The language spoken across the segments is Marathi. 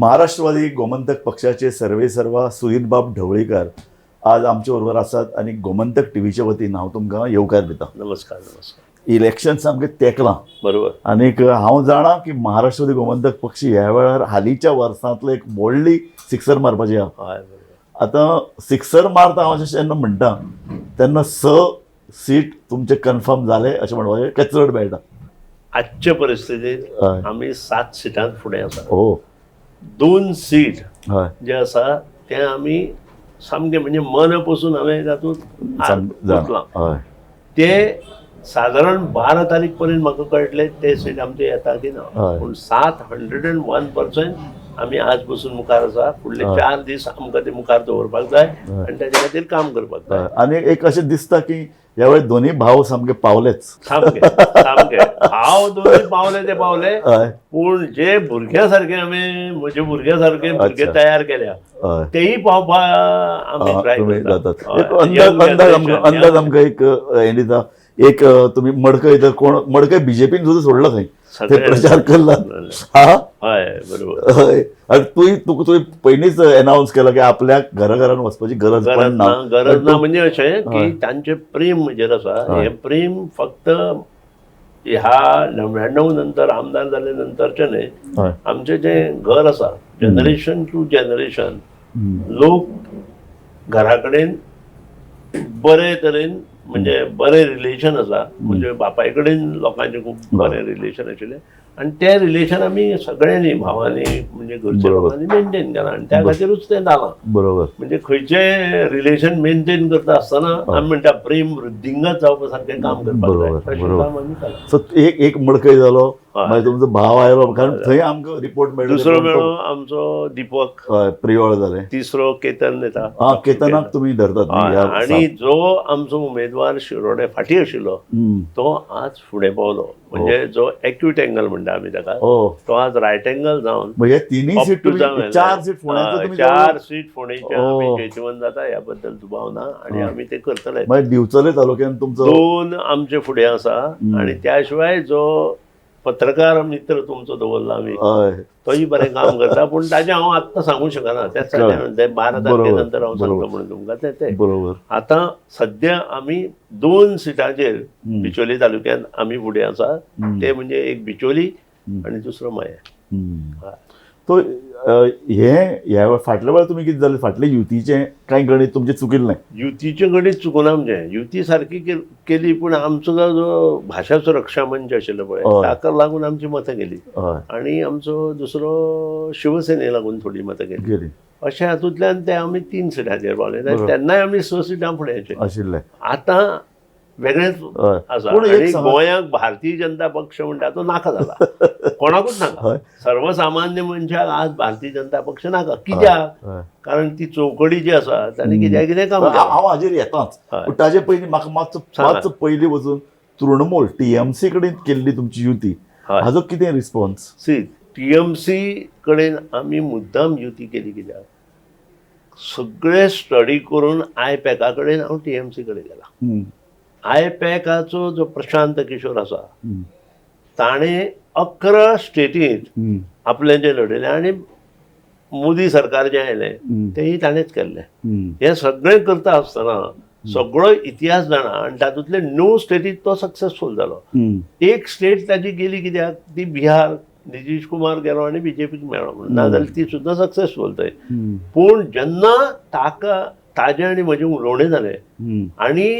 महाराष्ट्रवादी गोमंतक पक्षाचे सर्वेसर्वा सुदीन ढवळीकर आज आमच्या बरोबर आसात आणि गोमंतक टीव्हीच्या वतीन हांव तुमकां येवकार दिता. नमस्कार. नमस्कार. इलेक्शन सामकें तेंकलां बरोबर. आनीक हांव जाणा की महाराष्ट्रवादी गोमंतक पक्ष ह्या वेळार हालींच्या वर्सांतलो एक व्हडली सिक्सर मारपाची आहा. आतां सिक्सर मारता हांव अशें जेन्ना म्हणटा तेन्ना 6 सीट तुमचे कन्फर्म जाले अशें म्हणपाचें काय चड मेळटा? आजच्या परिस्थितीत आम्ही 7 सीटांत फुडें आसा. 2 सीट जे आसा ते आमी सामके म्हणजे मन पसून हांवें तातूंत ते साधारण 12 तारीख पर्यंत म्हाका कळटले ते सीट आमचे येता की ना. पूण 701% आमी आज पसून मुखार आसा. फुडले 4 दीस आमकां ते मुखार दवरपाक जाय आनी ताचे खातीर काम करपाक जाय. आनी एक अशें दिसता की ह्या वेळेस दोन्ही भाव सामके पावलेच. सामके सामके भाव दोन्ही पावले ते पावले. पूण जे भुरग्यां सारखे आमी म्हणजे भुरग्यां सारखे भुरगे तयार केल्या तेही पावपाक आमी ट्राय करतात. अंदाज आमकां एक हें दिता. एक तुम्ही मडकय तर कोण मडकय बीजेपीन सुद्धा सोडला थंय ते प्रचार केला. हय बरोबर. तुवें पयलींच अनाउन्स केला की आपल्याक घराघरान वचपाची गरज ना. गरज ना म्हणजे अशें की तांचे प्रेम म्हणजेर आसा. हे प्रेम फक्त ह्या 99 नंतर आमदार जाले नंतरचे न्हय. आमचे जे घर आसा जनरेशन टू जनरेशन लोक घरा कडेन बरे तरेन म्हणजे बरे रिलेशन आसा. म्हणजे बापाय कडेन लोकांचे खूब बरे रिलेशन आशिल्ले आनी ते रिलेशन आमी सगळ्यांनी भावांनी म्हणजे घरच्या लोकांनी मेंटेन केला आनी त्या खातीरूच तें जालां. बरोबर. म्हणजे खंयचें रिलेशन मेंटेन करता आसतना आमी म्हणटा प्रेम वृद्धींगत जावपा सारकें काम करपाक जाय. सो एक मडकय जालो मागीर तुमचो भाव आयलो कारण थंय आमकां रिपोर्ट मेळ्ळो. दुसरो मेळ्ळो आमचो दीपक प्रियोळ जाले. तिसरो केतन येता. केतनाक तुमी धरतात. आनी जो आमचो उमेदवार शिरोडे फाटी आशिल्लो तो आज फुडें पावलो. म्हणजे जो एक्यूट एंगल म्हणटा आमी ताका तो आज रायट एंगल जावन 4 सीट फोंडेचे आमी जैतवन जाता ह्या बद्दल दुबाव ना आनी आमी ते करतले. दिवचले तालुक्यान तुमचो 2 आमचे फुडें आसा आनी त्या शिवाय जो पत्रकार मित्र तुमचो दवरला आमी तोही बरें काम करता. पूण ताजें हांव आत्तां सांगूं शकना. त्याच 12 तारखे नंतर हांव सांगता म्हणून तुमकां ते बरोबर. आतां सद्या आमी 2 सिटांचेर बिचोली तालुक्यात आमी फुडें आसा. ते म्हणजे एक बिचोली आनी दुसरो माया. तो ह्या फाटल्या वेळार तुमी कितें जालें फाटले युतीचें कांय गणीत तुमचें चुकिल्लें नाय? युतीचें गणीत चुकूना आमचें. युती सारकी केली पूण आमचो जो भाशा सुरक्षा मंच आशिल्लो पळय ताका लागून आमची मतां गेली आनी आमचो दुसरो शिवसेने लागून थोडी मतां गेली. अशें हातूंतल्यान ते आमी 3 सिटांचेर पावले. तेन्नाय आमी 6 सिटां फुडें आशिल्ले. आतां वेगळेच आसा. आनी गोंयाक भारतीय जनता पक्ष म्हणटा तो नाका जाला. कोणाकूच नाका. सर्वसामान्य मनशाक आज भारतीय जनता पक्ष नाका. कित्याक? कारण ती चौकडी जी आसा ताणी कितें काम केलां. हांव हाजेर येताच. पूण ताजे पयलीं म्हाका मातसो पयलीं वचून तृणमूल TMC कडेन केल्ली तुमची युती हाजो कितें रिस्पॉन्स? TMC कडेन आमी मुद्दाम युती केली. कित्याक सगळे स्टडी करून IPAC कडेन हांव TMC कडेन गेला. IPACचो जो प्रशांत किशोर आसा ताणें 11 स्टेटींत आपलें जें लढयलें आनी मोदी सरकार जें आयलें तेंय ताणेंच केल्लें. हें सगळें करता आसतना सगळो इतिहास जाणा आनी तातूंतले 9 स्टेटींत तो सक्सेसफूल जालो. एक स्टेट ताजी गेली कित्याक ती बिहार. नितीश कुमार गेलो आनी BJPक मेळ्ळो म्हणून. नाजाल्यार ती सुद्दां सक्सेसफूल थंय. पूण जेन्ना ताजें आनी म्हजें उलोवणें जालें आनी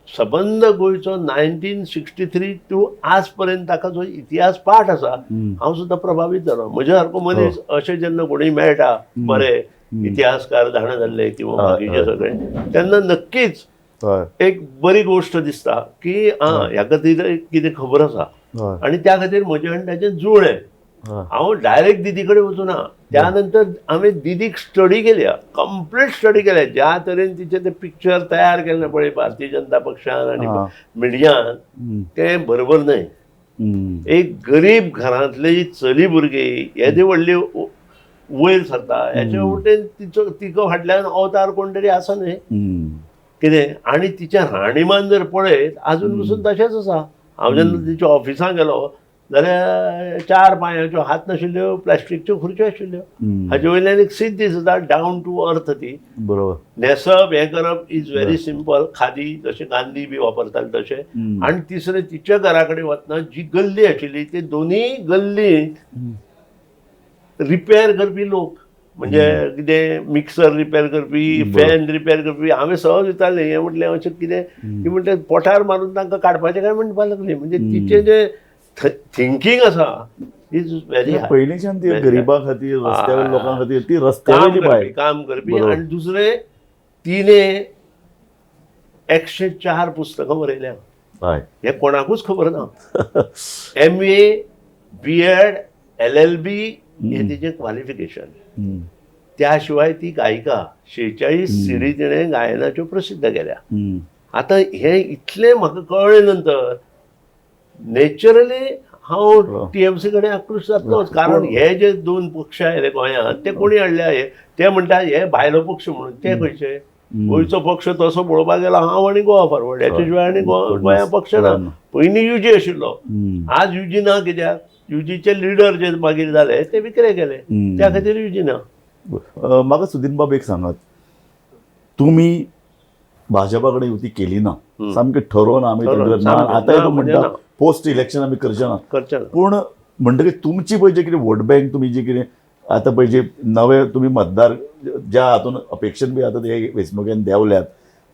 सबंद गोंयचो 1963 टू आज पर्यंत ताका जो इतिहास पाठ आसा हांव सुद्दां प्रभावीत जालो. म्हज्या सारको मनीस अशें जेन्ना कोणूय मेळटा बरे इतिहासकार जाणा जाल्ले किंवा बाकीचे सगळे तेन्ना नक्कीच एक बरी गोश्ट दिसता की ह्या खातीर कितें खबर आसा आनी त्या खातीर म्हजें आनी ताचें जुळ्ळें. हांव डायरेक्ट दिदी कडेन वचूना. त्यानंतर आमी दिदीक स्टडी केल्या. कंप्लीट स्टडी केल्या. ज्या तरेन तिचे ते पिक्चर तयार केल्ले पळय भारतीय जनता पक्षान आनी मिडियान तें बरोबर न्हय. एक गरीब घरांतली चली भुरगी येदी व्हडली वयर सरता हेचे वटेन तिको फाटल्यान अवतार कोण तरी आसा न्हय कितें. आनी तिचें राहणीमान जर पळयत आजून पसून तशेंच आसा. हांव जेन्ना तिच्या ऑफिसांत गेलो जाल्यार 4 पांयाच्यो हात नाशिल्ल्यो, प्लास्टिकच्यो खुर्च्यो आशिल्ल्यो. हाजे वयल्यान एक सिद्धी सुद्दां डावन टू अर्थ ती. बरोबर. न्हेसप हें करप इज व्हेरी सिंपल. खादी जशें गांधी बी वापरताले तशें. आनी तिसरें तिच्या घरा कडेन वतना जी गल्ली आशिल्ली ती दोनूय गल्लींत रिपेर करपी लोक, म्हणजे कितें मिक्सर रिपेर करपी, फॅन रिपेर करपी, हांवें सहज विचारलें हें म्हटलें अशें कितें, ती म्हणलें पोठार मारून तांकां काडपाचें काय म्हणपाक लागली. म्हणजे तिचें जें थिंकींग आसा इज व्हेरी हाय. पयलींच्यान ती गरिबा खातीर, रस्त्यावयल्या लोकां खातीर ती रस्त्यावयली बायल काम करपी. आनी दुसरें तिणें 104 पुस्तकां बरयल्या. हें कोणाकूच खबर ना. MA, BEd, LLB हें तिचें क्वालिफिकेशन. त्या शिवाय ती गायिका. 46 सिडी तिणें गायनाच्यो प्रसिद्ध केल्या. आतां हें इतलें म्हाका कळ्ळे नंतर नॅचरली हांव TMC कडेन आकृश्ट जातलोच. कारण हे जे 2 पक्ष आयले गोंयांत ते कोणी हाडल्या, ते म्हणटा हे भायलो पक्ष म्हणून. ते खंयचे? गोंयचो पक्ष तसो पळोवपाक गेलो हांव आनी गोवा फॉरवर्ड, हेच्या शिवाय आनी गोंया पक्ष ना. पयलीं UG आशिल्लो, आज UG ना. कित्याक? UGचे लिडर जे मागीर जाले ते विक्रे केले, त्या खातीर UG ना. म्हाका सुदीन बाब एक सांगात, तुमी भाजपा कडेन युती केली ना, सामकें ठरोवन आमी आतां तूं म्हणटा पोस्ट इलेक्शन आमी करचे ना. पूण म्हणटकीर तुमची पळय जे कितें वोट बँक, तुमी जे कितें आतां पळय जे नवे तुमी मतदार ज्या हातून अपेक्षेन बी आतां हे वेंचणुकेन देंवल्यात,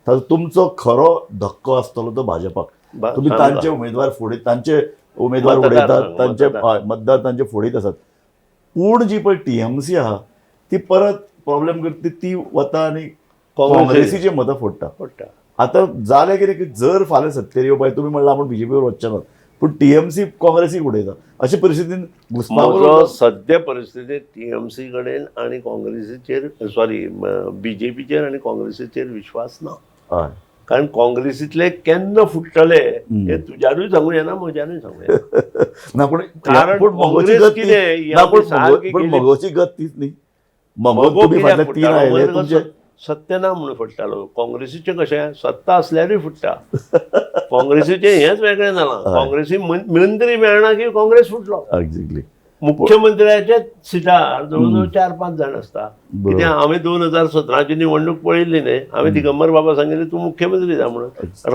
ताचो तुमचो खरो धक्को आसतलो तो भाजपाक. तुमी तांचे उमेदवार फुडें, तांचे उमेदवार उडयतात, तांचे मतदार तांचे फुडेंच आसात. पूण जी पळय TMC आहा ती परत प्रॉब्लेम करता, ती वता आनी काँग्रेसीचे मतां फोडटा. आतां जालें कितें की जर फाल्यां सत्तेर येवपाक तुमी म्हणलां आपूण BJPवर वचचे नात, पूण TMC काँग्रेसीक उडयता, अशे परिस्थितीन म्हजो सद्य परिस्थितीत TMC कडेन आनी काँग्रेसीचेर, सॉरी BJPचेर आनी काँग्रेसीचेर विश्वास ना. कारण काँग्रेसीतले केन्ना फुटतले हे तुज्यारूय सांगूं येना, म्हज्यारूय सांगूं येना. ना पूण काँग्रेस कितें मगोची गत तीच न्ही. मगो तुमी फाटले 3 आयले तुमचे सत्य ना म्हणून फुटतालो. काँग्रेसीचें कशें सत्ता असल्यारूय फुटता. काँग्रेसीचें हेंच वेगळें जालां. काँग्रेसी मंत्री मेळना की काँग्रेस फुटलो. एक्झॅक्टली. मुख्यमंत्र्याच्या सिटार जवळ 4-5 जाण आसता. कित्याक हांवें 2017ची निवडणूक पळयल्ली न्ही, हांवें दिगंबर बाबा सांगिल्लें तू मुख्यमंत्री जा म्हणून.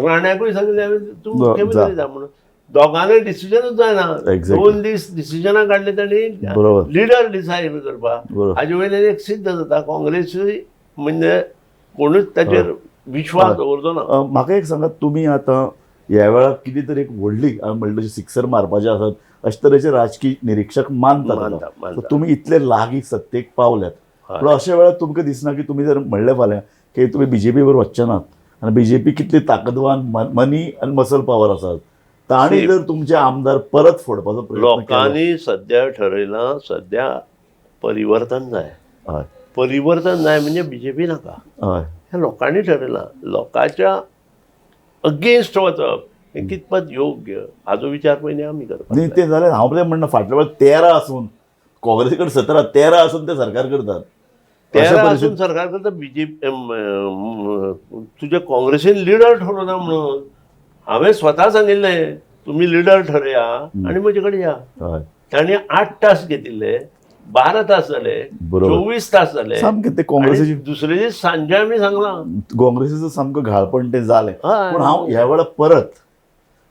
राण्याकूय सांगिल्लें हांवें तू मुख्यमंत्री जा म्हणून. दोगांनय डिसिजनूच जायना. 2 दीस डिसिजनां काडले तांणी लिडर डिसायड करपाक. हाजे वयल्यान एक सिद्ध जाता काँग्रेसूय म्हणजे कोणूच ताचेर विश्वास दवरचो ना. म्हाका एक सांगात, तुमी आतां ह्या वेळार कितें तरी एक व्हडली म्हणलें तशें सिक्सर मारपाचें आसात अशे तरेचे राजकीय निरीक्षक मानतात. तुमी इतले लागीं सत्तेक पावल्यात, पूण अशा वेळार तुमकां दिसना की तुमी जर म्हणलें फाल्यां की तुमी BJPवर वचचे नात, आनी BJP कितली ताकदवान मनी आनी मसल पावर आसात, तांणी जर तुमचे आमदार परत फोडपाचो प्रयत्न केलो. लोकांनी सद्या ठरयलां, सद्या परिवर्तन जाय. परिवर्तन जाय म्हणजे BJP नाका. हे लोकांनी ठरयलां. लोकांच्या अगेन्स्ट वचप हें कितपत योग्य हाचो विचार पयलीं आमी करपाक न्ही. तें जाल्यार हांव कितें म्हणना, फाटल्या वेळार 13 आसून काँग्रेसी कडेन 17-13 आसून ते सरकार करतात. 13 आसून सरकार करता. BJP तुज्या काँग्रेसीन लिडर ठरवना म्हणून हांवें स्वता सांगिल्लें तुमी लिडर ठरया आनी म्हजे कडेन या. तांणी 8 तास घेतिल्ले, 12 तास जाले, 24 तास जाले. सामकें ते काँग्रेसीची दुसरे दीस सांजे आमी सांगलां काँग्रेसीचो सामको घाळपण तें जालें. पूण हांव ह्या वेळार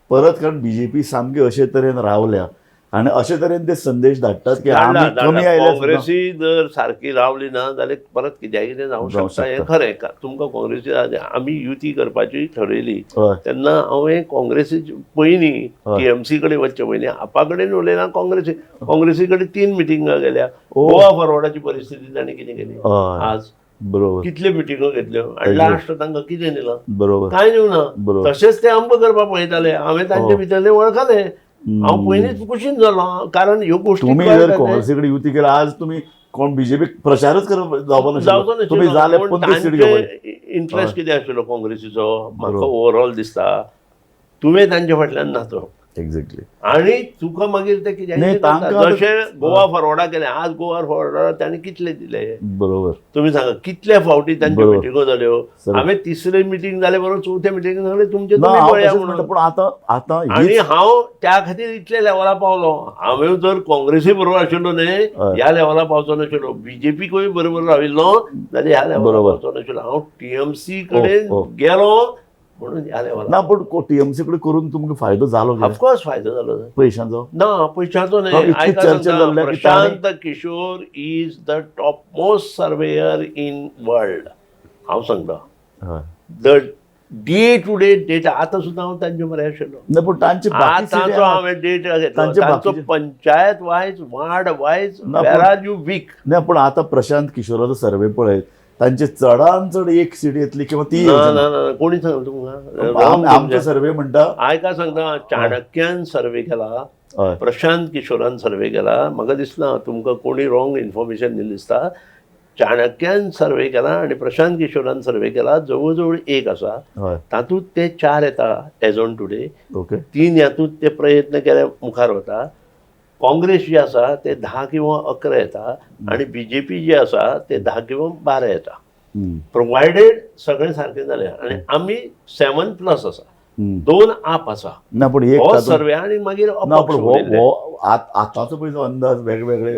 परत कारण BJP सामके अशे तरेन रावल्या आनी अशे तरेन ते संदेश धाडटात की आमी कमी आयले. काँग्रेसी जर सारकी रावली ना जाल्यार परत कित्याक जावं शकता. हें खरें. तुमकां काँग्रेसी आमी युती करपाची ठरयली तेन्ना हांवें काँग्रेसीची पयलीं TMC कडेन वचचे पयलीं आपा कडेन उलयलां. काँग्रेसी कडेन 3 मिटिंगां गेल्या. गोवा फॉरवर्डाची परिस्थिती तांणी कितें केली आज. बरोबर. कितल्यो मिटिंगो घेतल्यो आनी लास्ट तांकां कितें दिलां. बरोबर. कांय दिवना. तशेंच ते अंब करपाक पळयताले. हांवें तांचे भितरले वळखले. हांव पयलींच कुशीन जालो. कारण ह्यो गोश्टी तुमी जर काँग्रेसी कडेन युती केली आज तुमी कोण BJP प्रचारच करप जावचो ना. तुमी जाले 25 सीट घेवप. इंट्रस्ट कितें आशिल्लो काँग्रेसीचो म्हाका ओवरऑल दिसता तुवें तांचे फाटल्यान नाचप. एक्झॅक्टली. आणि तुका मागीर ते कितें नाही, तांकां जशें गोवा फॉरवर्डा केलें, आज गोवा फॉरवर्डा तांणी कितले दिले बरोबर. तुम्ही सांगा, कितल्या फावटी तांच्यो बरोबर. मिटिंगो जाल्यो. सर. हांवें तिसरे मिटींग जाले बरोबर चवथे मिटींग सांगलें तुमचे ना तुम्ही हांव पळया तशेंच म्हणून. म्हणटा, पूण आतां आणि हांव त्या खातीर इतले लेवला पावलो. हांवें जर काँग्रेसी बरोबर आशिल्लो न्हय, ह्या लेवला पावचो नाशिल्लो. बीजेपीकूय बरोबर राविल्लो जाल्यार ह्या लेवला बरोबर. पावचो नाशिल्लो. हांव टीएमसी कडेन हो. गेलो म्हणून ह्या लेवला. ना पूण टीएमसी कडेन करून तुमकां फायदो जालो काय? ऑफकोर्स फायदो जालो. पयशांचो ना, पयशांचो हो, न्हय. इतकी आयका चर्चा सांगता, जाल्ल्या की Prashant Kishor is the top most surveyor in world. हांव सांगता, हय. The day to day data आतां सुद्दां हांव तांचे बरें आशिल्लो. ना पूण तांचे बाकी आतांचो सिटी हांवें डेटा घेतलो तांचे तांचो बाकीचे- पंचायत वायज, वार्ड वायज, ना, वेर पूण- आर यू वीक. ना पूण आतां प्रशांत किशोराचो सर्वे पळयत, तांचे चडांत चड एक सीट येतली किंवा ती ना येवची ना ना. ना, कोणी सांगलें तुमकां? आमचो सर्वे म्हणटा. आयका सांगता, चाणक्यान सर्वे केला, हय. प्रशांत किशोरान सर्वे केला. म्हाका दिसना तुमकां कोणी रॉंग इन्फॉर्मेशन दिलें दिसता. चाणक्यान सर्वे केला आणि प्रशांत किशोरान सर्वे केला. जवळ जवळ एक आसा, हय. तातूंत ते 4 येता एज ऑन टुडे. ओके. 3 हातूंत ते प्रयत्न केले मुखार वता. काँग्रेस जी आसा ते 10 किंवा 11 येता आणि बीजेपी जी आसा ते 10 किंवा 12 येता. प्रोवायडेड सगळें सारकें जालें आणि आमी 7+ आसा, 2 आप आसा. ना पूण एक हो तातूंत- सर्वे आणि मागीर ना अपक्ष पूण उरलेले. हो आतांचो पयलो अंदाज वेगवेगळे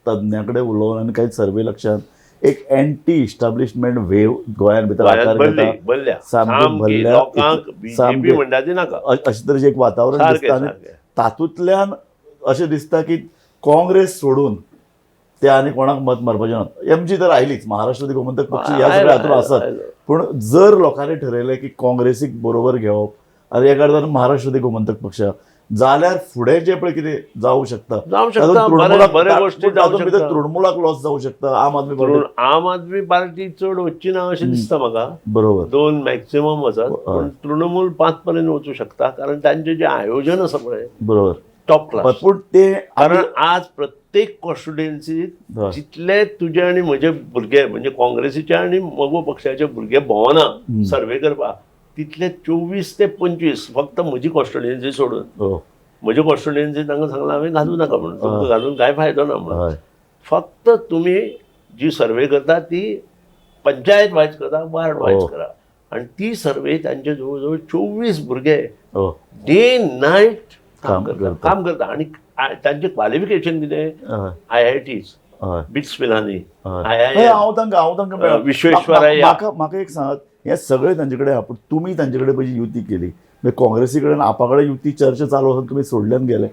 तज्ञां कडेन उलोवन आनी काही सर्वे लक्षात एक एंटी इस्टाब्लिशमेंट वेव गोंयान भितर आकार भरली घेता. भरल्या सामकी सामकी भरल्या. लोकांक बीजेपी सामके- म्हणटा ती नाका. अशें तरेचें एक वातावरण सारकें, दिसता आनी सारकें. तातूंतल्यान अशें दिसता की काँग्रेस सोडून ते आनी कोणाक मत मारपाचें ना. एमजी तर आयलीच, महाराष्ट्र गोमंतक पक्ष ह्या सगळ्या हातूंत आसात. पूण जर लोकांनी ठरयलें की काँग्रेसीक बरोबर घेवप आनी एका अर्थान महाराष्ट्र गोमंतक पक्ष, जाल्यार फुडें जे पळय कितें जावं शकता, जावं शकता, तातूंत बरे गोश्टी जावं तातूंत भितर शकता. तृणमुलाक लॉस जावं शकता. आम आदमी पार्टी आम आदमी पार्टी चड वचची ना अशें दिसता म्हाका. बरोबर. 2 मॅक्सिमम वचत, पण तृणमूल 5 पर्यंत वचूं शकता. कारण तांचें जें आयोजन आसा पळय बरोबर टॉप क्लास. पूण ते कारण आज प्रत्येक कॉन्स्टिट्युएन्सीत जितले तुजे आणि म्हजे भुरगे म्हणजे काँग्रेसीचे आणि मगो पक्षाचे भुरगे भोवना सर्वे करपाक, तितले 24 ते 25 फक्त म्हजी कॉन्स्टिट्युएन्सी सोडून. हो. म्हजी कॉन्स्टिट्युएन्सी तांकां सांगलां हांवें घालूं नाका म्हणून. तुमकां घालून कांय फायदो ना म्हणून. हय. फक्त तुम्ही जी सर्वे करता ती पंचायत वायज करा, वार्ड वायज करा. आणि ती सर्वे तांचे जवळ जवळ 24 भुरगे हो. डे नायट काम काम करता. आणि तांचे क्वालिफिकेशन कितें? IITs, बिट्स पिलांनी, हांव तांकां मेळ्ळा. विश्वेश्वरय्या. म्हाका एक सांगात, हे सगळे तांचे कडेन पूण तुमी तांचे कडेन पयली युती केली, मागीर काँग्रेसी कडेन आपा कडेन युती चर्चा चालू आसा, तुमी सोडल्यान गेले.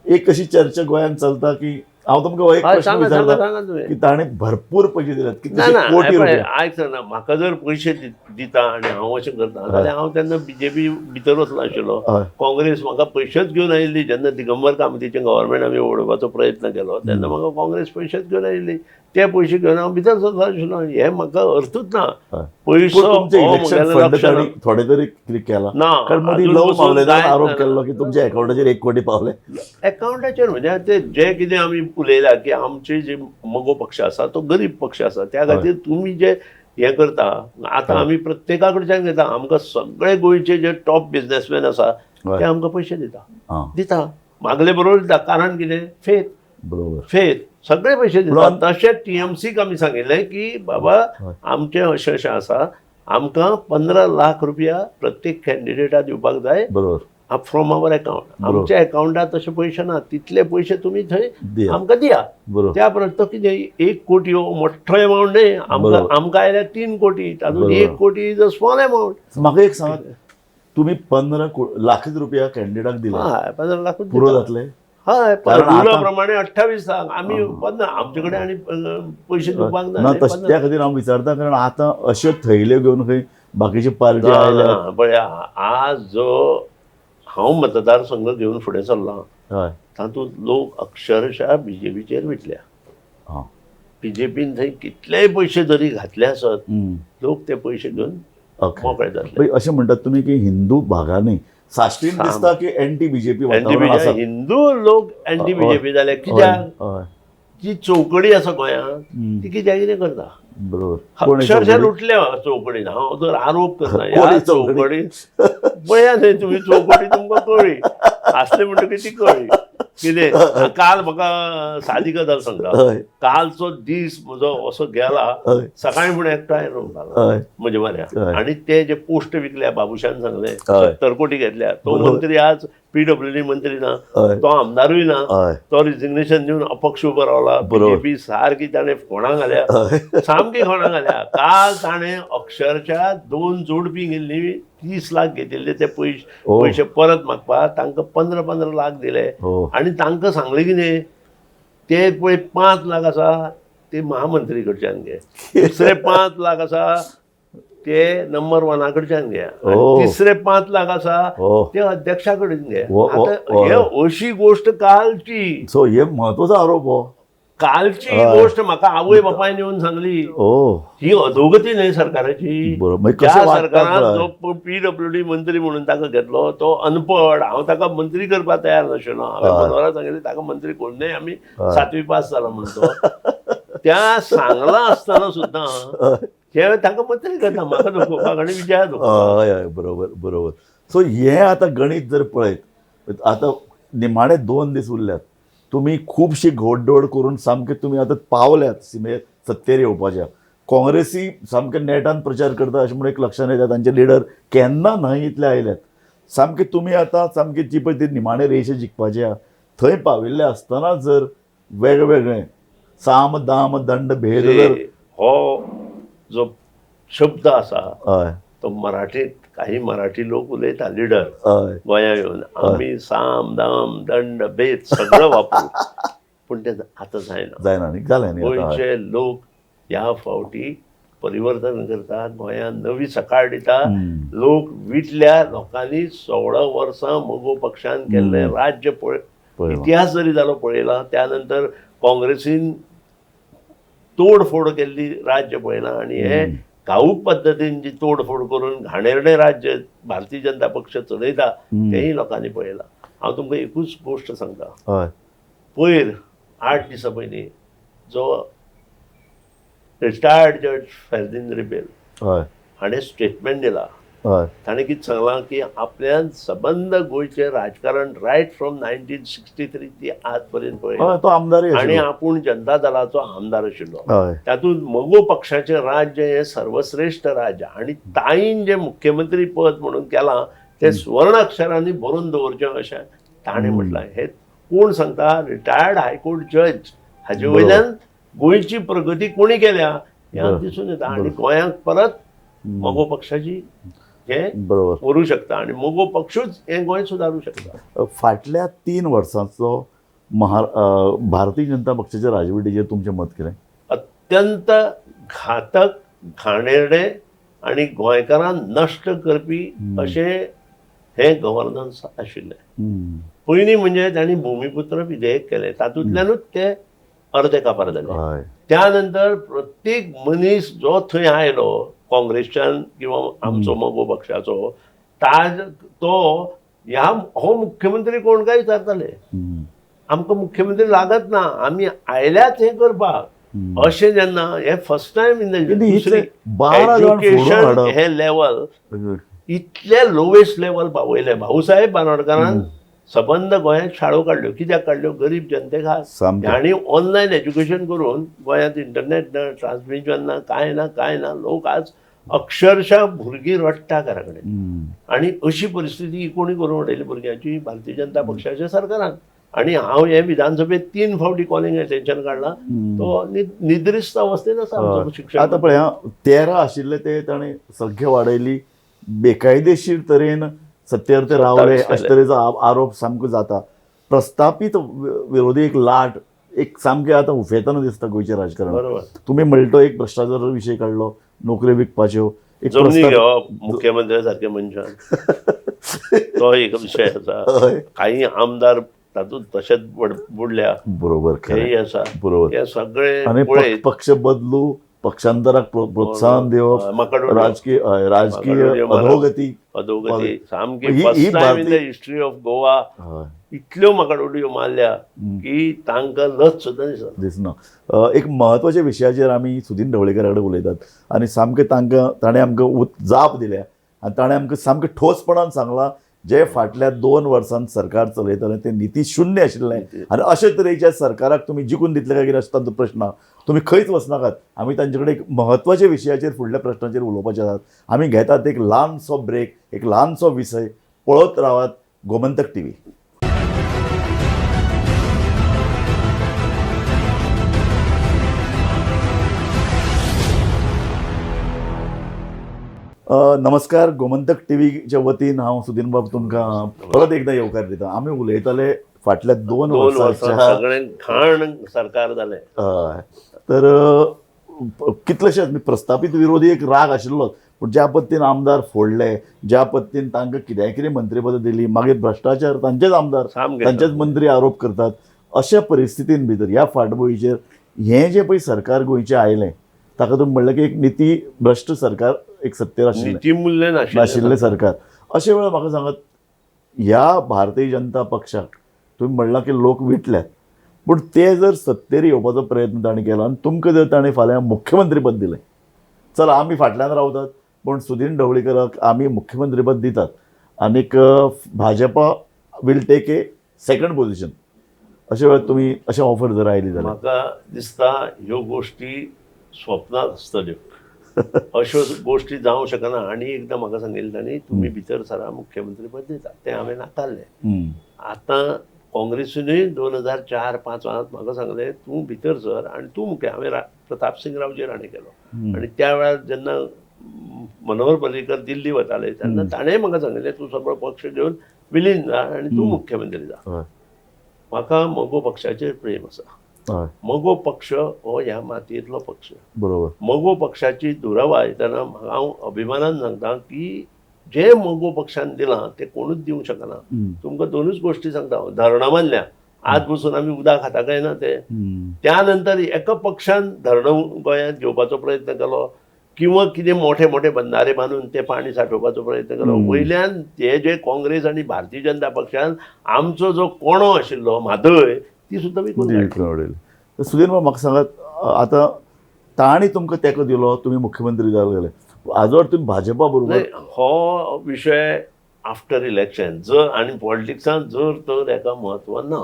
एक अशी चर्चा गोंयांत चलता की हांव तुमकां एक प्रश्न विचारता की ताणें भरपूर पयशे दिल्यात, कितलेशे कोटी रुपया. आयक ना, म्हाका जर पयशे दिता आणि हांव अशें करता जाल्यार हांव तेन्ना बीजेपी भितर वचलो नाशिल्लो. काँग्रेस म्हाका पयशेच घेवन आयिल्ली. जेन्ना दिगंबर कामतीचें गव्हर्मेंट आमी ओडपाचो प्रयत्न केलो तेन्ना म्हाका काँग्रेस पयशेच घेवन आयिल्ली. ते पयशे घेवन हांव भितर वचलो नाशिल्लो. हे म्हाका अर्थूच ना. पयसो थोडे तरी कितें केला ना. कारण मदीं लव मावलेदार आरोप केल्लो की तुमच्या अकाउंटाचेर 1 कोटी पावले. अकाउंटाचेर म्हणजे ते जे कितें आमी उलयला की आमचे जे मगो पक्ष आसा तो गरीब पक्ष आसा, त्या खातीर तुमी जे हे करता. आतां आमी प्रत्येका कडच्यान घेता. आमकां सगळे गोंयचे जे टॉप बिझनेसमॅन आसा ते आमकां पयशे दिता. मागले बरोबर दिता. कारण कितें? फेथ. सगळे पयशे दितात. तशें टीएमसीक आमी सांगिल्लें की बाबा आमचें अशें अशें आसा, आमकां 15 लाख रुपया प्रत्येक कॅन्डिडेटाक दिवपाक जाय फ्रॉम आवर अकाउंट. आमच्या अकाउंटात तशे पयशे ना. तितले पयशे तुमी थंय आमकां दिया. त्या परस तो कितें 1 कोटी हो मोठो एमावंट न्हय. आमकां आयल्या 3 कोटी. तातूंत 1 कोटी इज अ स्मॉल एमावंट. म्हाका एक सांगात, तुमी 15 लाख रुपया कॅन्डिडेटाक दिले, 15 लाख पुरो जातले? हय, प्रमाणे 28 लाख. आमी 15 आमचे कडेन आनी पयशे दिवपाक ना. त्या खातीर हांव विचारता, कारण आतां अश्यो थैल्यो घेवन खंय बाकीचे पार्टी आयल्या. पळया, आज जो हांव मतदारसंघ घेवन फुडें सरलां तातूंत लोक अक्षरशः बीजेपीचेर विटल्या. बीजेपीन थंय कितलेय पयशे जरी घातले आसत, लोक ते पयशे घेवन मोकळे जातले. अशें म्हणटात तुमी की हिंदू भागांनी साश्टीन दिसता की एंटी बीजेपी वातावरण आसा. हिंदू लोक एंटी बीजेपी जाले. कित्याक? जी चौकडी आसा गोंयांत ती कितें करता. बरोबर. अक्षरशः लुटल्या चौकडीन. हांव जर आरोप करना ह्या चौकडीन. पळया न्हय तुमी चौकडी तुमकां कळ्ळी. असले म्हणटकीर ती कळ्ळी कितें काल म्हाका सादी गजाल सांगता हय कालचो दीस म्हजो असो गेला हय सकाळी म्हण एकठांय रवतालो हय म्हज्या हय. म्हऱ्या आणि ते जे पोस्ट विकल्या बाबूशान सांगले हय. 70 कोटी घेतल्या तो बरोबर. मंत्री आज PWD मंत्री ना हय तो आमदारूय ना हय तो रिजिग्नेशन दिवन अपक्ष उबो रावला बरोबर. BJP सारकी ताणें फोंडां घाल्या हय सामकी फोंडां घाल्या काल ताणें अक्षरशः 2 जोडपी गेल्ली 30 लाख घेतिल्ले ते ओ. पयशे परत मागपाक तांकां 15 लाख दिले हो आणि तांकां सांगलें कितें ते पळय 5 लाख आसा ते महामंत्री कडच्यान घे दुसरे 5 लाख आसा ते नंबर 1 कडच्यान घे आणि ओ. तिसरे 5 लाख आसा हो ते अध्यक्षा कडेन घे हो, हो, आता हो. हे अशी गोष्ट कालची सो हे महत्वाचा आरोप हो कालची हय. गोष्ट म्हाका आवय बापायन येवन सांगली ओ ही अधोगती न्हय सरकाराची बरोबर मागीर ज्या कशें वागता सरकारान पळय. जो PWD मंत्री म्हणून ताका घेतलो तो अनपड हांव ताका मंत्री करपाक तयार नाशिल्लो हांवें हय. मनोहरा सांगितलें ताका मंत्री कोण न्हय आमी हय. 7वी पास जाला म्हणतो त्या सांगला आसतना सुद्दां हे ताका मंत्री करता म्हाका दुखोवपाक आणि विजया दुखोवपाक हय हय बरोबर बरोबर सो हे आतां गणीत जर पळयत आतां निमाणे 2 दीस उरल्यात तुमी खुबशी घोडदोड करून सामके तुमी आतां पावल्यात सीमे सत्तेर येवपाच्या काँग्रेसी सामके नेटान प्रचार करता अशें म्हणून एक लक्षांत येता तांचे लिडर केन्ना न्हय इतले आयल्यात सामके तुमी आतां सामके जी पळय ती निमाणे रेशे जिखपाच्या थंय पाविल्ले आसतना जर वेगवेगळे साम दाम दंड भेद जर हो जो शब्द आसा हय तो मराठीत काही मराठी लोक उलयता लिडर हय गोंया येवन आमी साम दाम दंड भेद सगळं वापरू पूण ते आतां जायना जायना न्ही जालें न्ही आतां हय. गोंयचे लोक ह्या फावटी परिवर्तन करतात गोंयांत नवी सकाळ दिता लोक विटल्या लोकांनी 16 वर्सां मगो पक्षान केल्ले राज्य पळय. इतिहास जरी जालो पळयला त्यानंतर काँग्रेसीन तोडफोड केल्ली राज्य पळयला आणि हे घाऊक पद्दतीन जी तोडफोड करून घाणेरडे राज्य भारतीय जनता पक्ष चलयता तेही लोकांनी पळयला हांव तुमकां एकूच गोश्ट सांगता हय पयर 8 दिसां पयलीं जो रिटायर्ड जज फर्दिन रिबेल हय हाणें स्टेटमेंट दिला हय ताणें कितें सांगलां की आपल्यान सबंद गोंयचें राजकारण रायट फ्रॉम 1963 ती आज पर्यंत पळयलां हय तो आमदारय आणि आशिल्लो. आपूण जनता दलाचो आमदार आशिल्लो हय तातूंत मगो पक्षाचें राज्य हें सर्वश्रेष्ठ राज्य आणि ताईन जें मुख्यमंत्री पद म्हणून केलां तें स्वर्ण अक्षरांनी बरोवन दवरचें अशें ताणें म्हटलां हे कोण सांगता रिटायर्ड हायकोर्ट जज हाजे वयल्यान गोंयची प्रगती कोणी केल्या हें दिसून येता आणि गोंयांक परत मगो पक्षाची हे बरोबर करूं शकता आणि मगो पक्षूच हें गोंय सुदारूं शकता फाटल्या 3 वर्सांचो भारतीय जनता पक्षाच्या राजवटीचेर तुमचें मत कितें अत्यंत घातक घाणेरडे आणि गोंयकारांक नश्ट करपी अशें हे गव्हर्नन्स आशिल्लें पयलीं म्हणजे तांणी भुमिपुत्र विधेयक केलें तातूंतल्यानूच ते अर्दे कापार जाले हय त्यानंतर प्रत्येक मनीस जो थंय आयलो काँग्रेसच्यान किंवा आमचो मगो पक्षाचो तो हो मुख्यमंत्री कोण काय विचारताले आमकां मुख्यमंत्री लागत ना आमी आयल्यात हें करपाक अशें जेन्ना हे फर्स्ट टायम इन द दुसरी 12 जाण फोडून एज्युकेशन हाडप. हे लेवल इतले लोवेस्ट लेवल पावयले भाऊसाहेब बांदोडकरान सबंद गोंयांत शाळो काडल्यो कित्याक काडल्यो गरीब जनतेक सामकें. आनी ऑनलायन एज्युकेशन करून गोंयांत इंटरनेट ना ट्रान्समिशन ना कांय ना लोक आज अक्षरशः भुरगीं रडटा घरा कडेन आनी अशी परिस्थिती कोणी करून उडयली भुरग्यांची भारतीय जनता पक्षाच्या सरकारान आणि हांव हे विधानसभेत 3 फावटी कॉलिंग अटेन्शन काडला तो निद्रिस्त अवस्थेन आसा आमचो शिक्षण आतां पळय 13 आशिल्ले ते ताणें संख्या वाडयली बेकायदेशीर तरेन सत्तेर ते रावले अशे तरेचो आरोप सामको जाता प्रस्थापीत विरोधी एक लाट एक सामकें आतां उफेताना दिसता गोंयचें राजकारण बरोबर तुमी म्हणटा एक भ्रश्टाचार विशय काडलो नोकऱ्यो विकपाच्यो एक जमनी घेवप मुख्यमंत्र्या सारख्या मनशान तो एक विशय आसा काही आमदार तातूंत तशेंच बुडल्या बरोबर हेय आसा बरोबर हे सगळे आनी पळयत पक्ष बदलू पक्षांतराक प्रोत्साहन दिवप राजकीय अधोगती सामकी first time in the history of Goa इतल्यो माकडोड्यो मारल्या की तांकां लज सुद्दां दिसना एक महत्वाच्या विशयाचेर आमी सुदीन ढवळीकरा कडेन उलयतात आनी सामकें ताणें आमकां जाप दिल्या आनी ताणें आमकां सामकें ठोसपणान सांगलां जे फाटल्या 2 वर्सांत सरकार चलयताले ते निती शून्य आशिल्लें आनी अशे तरेच्या सरकाराक तुमी जिखून दितले काय कितें असता तो प्रश्न तुमी खंयच वचनाकात. आमी तांचे कडेन एक म्हत्वाच्या विशयाचेर फुडल्या प्रश्नाचेर उलोवपाचे आसात. आमी घेतात एक ल्हानसो ब्रेक, एक ल्हानसो विशय. पळोवत रावात गोमंतक टीव्ही. नमस्कार. गोमंतक टीव्हीच्या वतीन हांव सुदीन बाब तुमकां परत एकदां येवकार दिता. आमी उलयताले फाटल्या 2 वर्सांच्या सगळें घाण सरकार जालें. हय, तर कितलेशेच प्रस्थापीत विरोधी एक राग आशिल्लो, पूण ज्या पद्दतीन आमदार फोडले, ज्या पद्दतीन तांकां कितें कितें मंत्रीपदां दिली, मागीर भ्रश्टाचार तांचेच आमदार तांचेच मंत्री आरोप करतात. अशा परिस्थितीन भितर ह्या फाटभुंयेचेर हें जें पळय सरकार गोंयचें आयलें ताका तुम्ही म्हणलें की एक नीती भ्रश्ट सरकार एक सत्तेर नीतिमूल्य नाशिल्लें सरकार. अशे वेळार म्हाका सांगात, ह्या भारतीय जनता पक्षाक तुम्ही म्हणलां की लोक विटल्यात, पूण ते जर सत्तेर येवपाचो प्रयत्न ताणें केलो आनी तुमकां जर ताणें फाल्यां मुख्यमंत्री पद दिलें, चल आमी फाटल्यान रावतात पूण सुदीन ढवळीकराक आमी मुख्यमंत्री पद दितात आनीक Bhajpa will take a second position, अशे वेळार तुमी अशें ऑफर जर आयली जाल्यार म्हाका दिसता ह्यो गोश्टी स्वप्नात आसतल्यो. अश्यो गोश्टी जावं शकना. आनी एकदां म्हाका सांगिल्लें तांणी तुमी भितर सरा मुख्यमंत्री पद दिता, तें हांवें नाकारलें. आतां काँग्रेसीनूय 2004-05 म्हाका सांगलें तूं भितर सर आनी तूं मुख्य. हांवें प्रताप सिंग रावजी राणे केलो आनी त्या वेळार जेन्ना मनोहर पर्रीकर दिल्ली वताले तेन्ना ताणेंय म्हाका सांगिल्लें तूं सगळो पक्ष घेवन विलीन जा आनी तूं मुख्यमंत्री जा. म्हाका मगो पक्षाचेर प्रेम आसा. मगो पक्ष हो ह्या मातयेंतलो पक्ष. बरोबर. मगो पक्षाची दुरावा येतना हांव अभिमानान सांगता की जे मगो पक्षान दिलां ते कोणूच दिवंक शकना. तुमकां 2च गोश्टी सांगता. धरणां बांदल्या, आज पसून आमी उदक खाता काय ना ते. त्या नंतर एका पक्षान धरणां गोंयांत घेवपाचो प्रयत्न केलो किंवा कितें मोठे मोठे बंधारे बांदून ते पाणी साठोवपाचो प्रयत्न केलो. वयल्यान ते जे काँग्रेस आनी भारतीय जनता पक्षान आमचो जो कोणो आशिल्लो म्हादय ती सुद्दां विकून उडयली. सुदीन बाब म्हाका सांगात, आतां तांणी तुमकां तेंको दिलो, तुमी मुख्यमंत्री जाले, हाजो अर्थ तुमी भाजपा बरोबर. हो विशय आफ्टर इलेक्शन जर आनी पॉलिटिक्सान जर तर हेका म्हत्व ना